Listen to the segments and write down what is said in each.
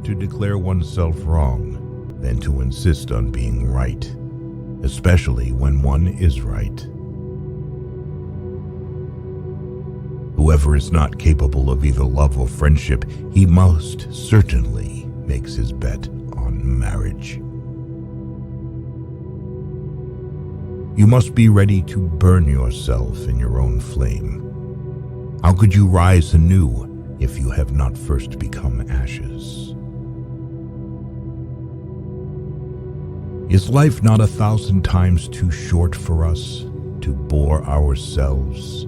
to declare oneself wrong than to insist on being right, especially when one is right. Whoever is not capable of either love or friendship, he most certainly makes his bet on marriage. You must be ready to burn yourself in your own flame. How could you rise anew if you have not first become ashes? Is life not 1,000 times too short for us to bore ourselves?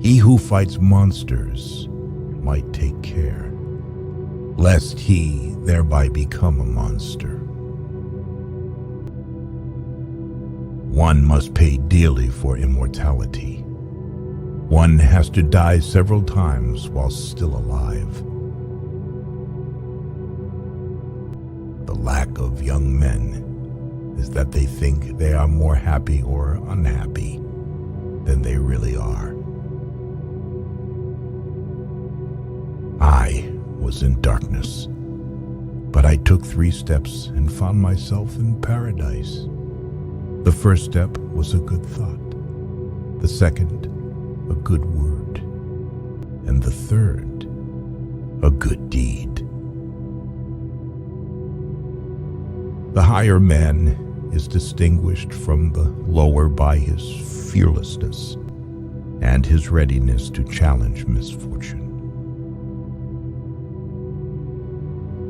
He who fights monsters might take care, lest he thereby become a monster. One must pay dearly for immortality. One has to die several times while still alive. The lack of young men is that they think they are more happy or unhappy than they really are. I was in darkness, but I took 3 steps and found myself in paradise. The first step was a good thought, the second, a good word, and the third, a good deed. The higher man is distinguished from the lower by his fearlessness and his readiness to challenge misfortune.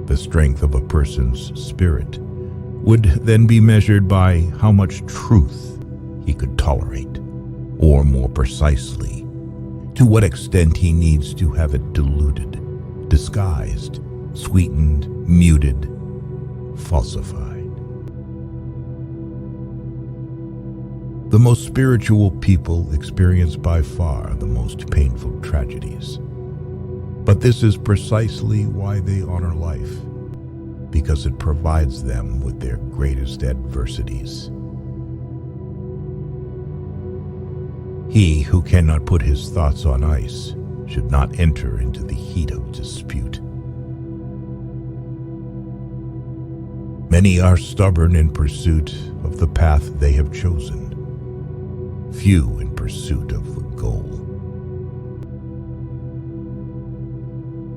The strength of a person's spirit would then be measured by how much truth he could tolerate, or more precisely, to what extent he needs to have it diluted, disguised, sweetened, muted, falsified. The most spiritual people experience by far the most painful tragedies. But this is precisely why they honor life, because it provides them with their greatest adversities. He who cannot put his thoughts on ice should not enter into the heat of dispute. Many are stubborn in pursuit of the path they have chosen, few in pursuit of the goal.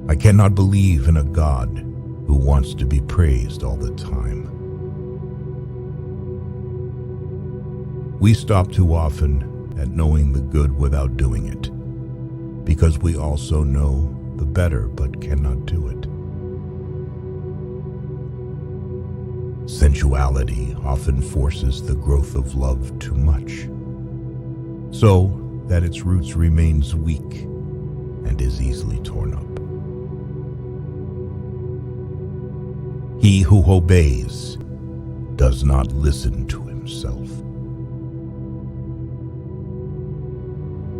I cannot believe in a God who wants to be praised all the time. We stop too often at knowing the good without doing it, because we also know the better but cannot do it. Sensuality often forces the growth of love too much, so that its roots remains weak and is easily torn up. He who obeys does not listen to himself.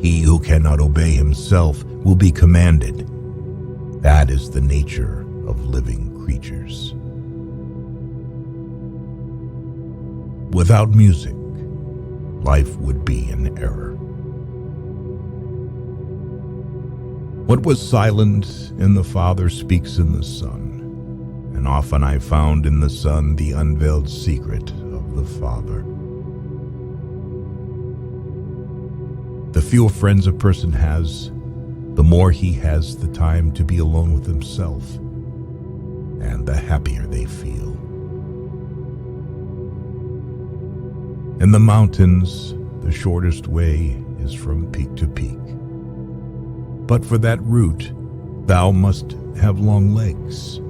He who cannot obey himself will be commanded. That is the nature of living creatures. Without music, life would be an error. What was silent in the Father speaks in the Son. And often I found in the Son the unveiled secret of the Father. The fewer friends a person has, the more he has the time to be alone with himself, and the happier they feel. In the mountains, the shortest way is from peak to peak. But for that route, thou must have long legs.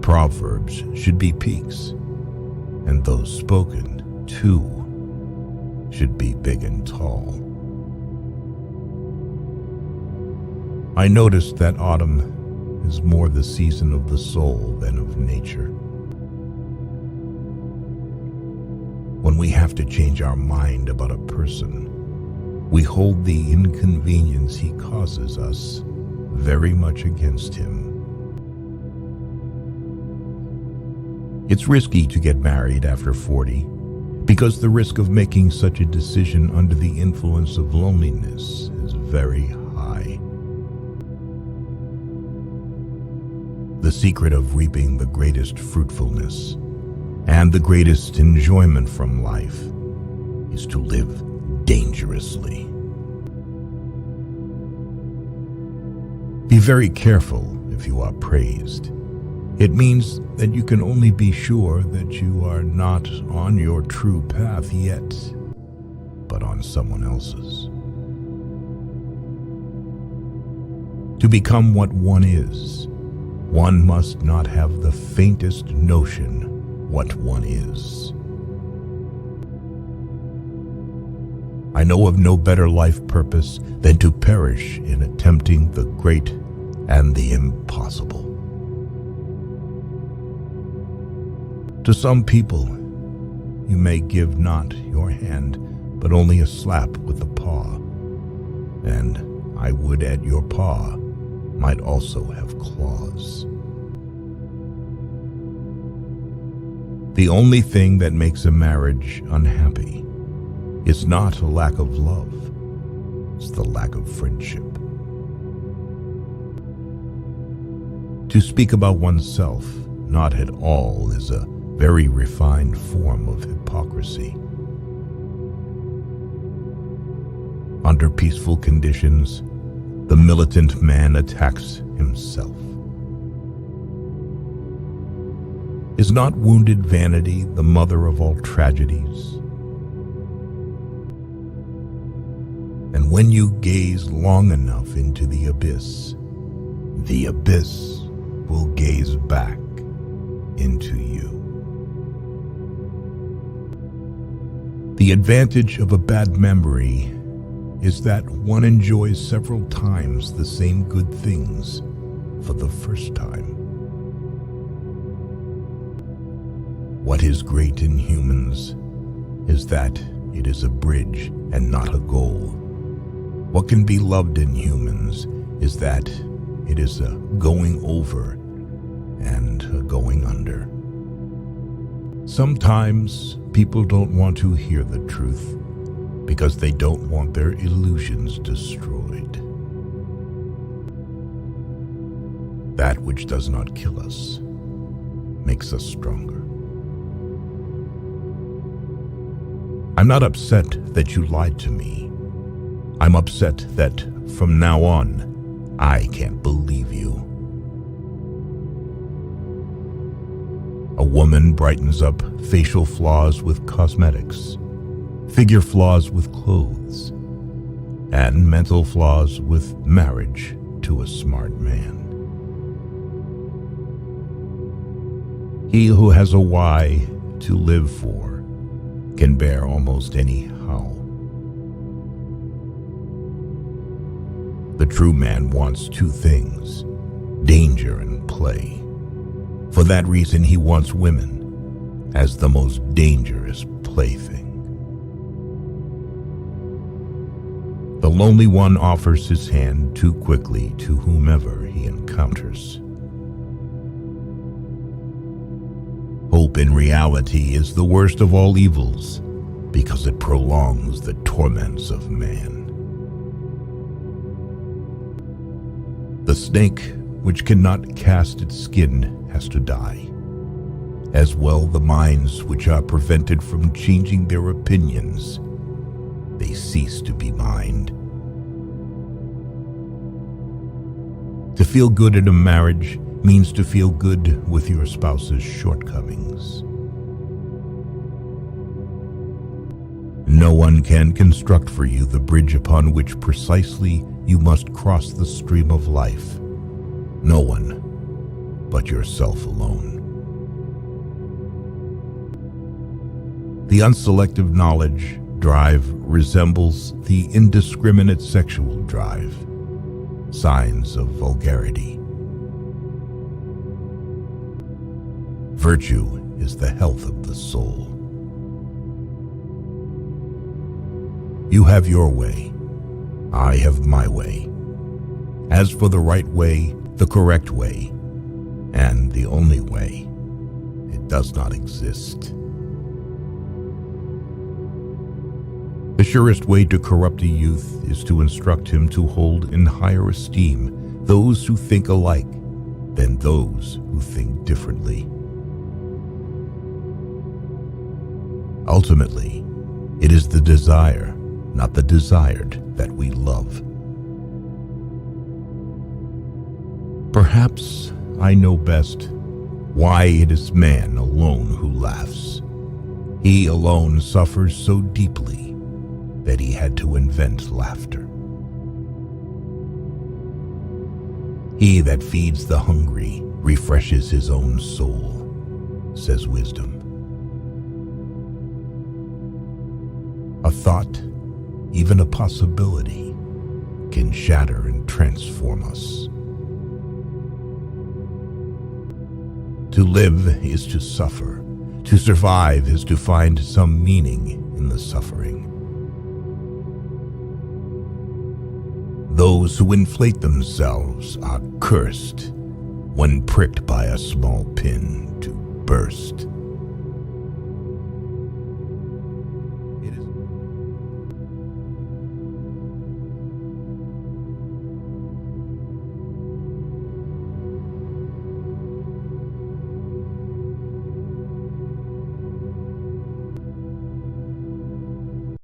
Proverbs should be peaks, and those spoken, too, should be big and tall. I noticed that autumn is more the season of the soul than of nature. When we have to change our mind about a person, we hold the inconvenience he causes us very much against him. It's risky to get married after 40 because the risk of making such a decision under the influence of loneliness is very high. The secret of reaping the greatest fruitfulness and the greatest enjoyment from life is to live dangerously. Be very careful if you are praised. It means that you can only be sure that you are not on your true path yet, but on someone else's. To become what one is, one must not have the faintest notion what one is. I know of no better life purpose than to perish in attempting the great and the impossible. To some people, you may give not your hand, but only a slap with the paw, and I would at your paw might also have claws. The only thing that makes a marriage unhappy is not a lack of love, it's the lack of friendship. To speak about oneself not at all is a very refined form of hypocrisy. Under peaceful conditions, the militant man attacks himself. Is not wounded vanity the mother of all tragedies? And when you gaze long enough into the abyss will gaze back into you. The advantage of a bad memory is that one enjoys several times the same good things for the first time. What is great in humans is that it is a bridge and not a goal. What can be loved in humans is that it is a going over and a going under. Sometimes people don't want to hear the truth because they don't want their illusions destroyed. That which does not kill us makes us stronger. I'm not upset that you lied to me. I'm upset that from now on, I can't believe you. A woman brightens up facial flaws with cosmetics, figure flaws with clothes, and mental flaws with marriage to a smart man. He who has a why to live for can bear almost any how. The true man wants two things, danger and play. For that reason he wants women as the most dangerous plaything. The lonely one offers his hand too quickly to whomever he encounters. Hope in reality is the worst of all evils because it prolongs the torments of man. The snake which cannot cast its skin has to die. As well the minds which are prevented from changing their opinions, they cease to be mind. To feel good in a marriage means to feel good with your spouse's shortcomings. No one can construct for you the bridge upon which precisely you must cross the stream of life. No one but yourself alone. The unselective knowledge drive resembles the indiscriminate sexual drive, signs of vulgarity. Virtue is the health of the soul. You have your way, I have my way. As for the right way, the correct way, and the only way, it does not exist. The surest way to corrupt a youth is to instruct him to hold in higher esteem those who think alike, than those who think differently. Ultimately, it is the desire, not the desired, that we love. Perhaps I know best why it is man alone who laughs. He alone suffers so deeply that he had to invent laughter. He that feeds the hungry refreshes his own soul, says wisdom. A thought, even a possibility, can shatter and transform us. To live is to suffer. To survive is to find some meaning in the suffering. Those who inflate themselves are cursed when pricked by a small pin to burst.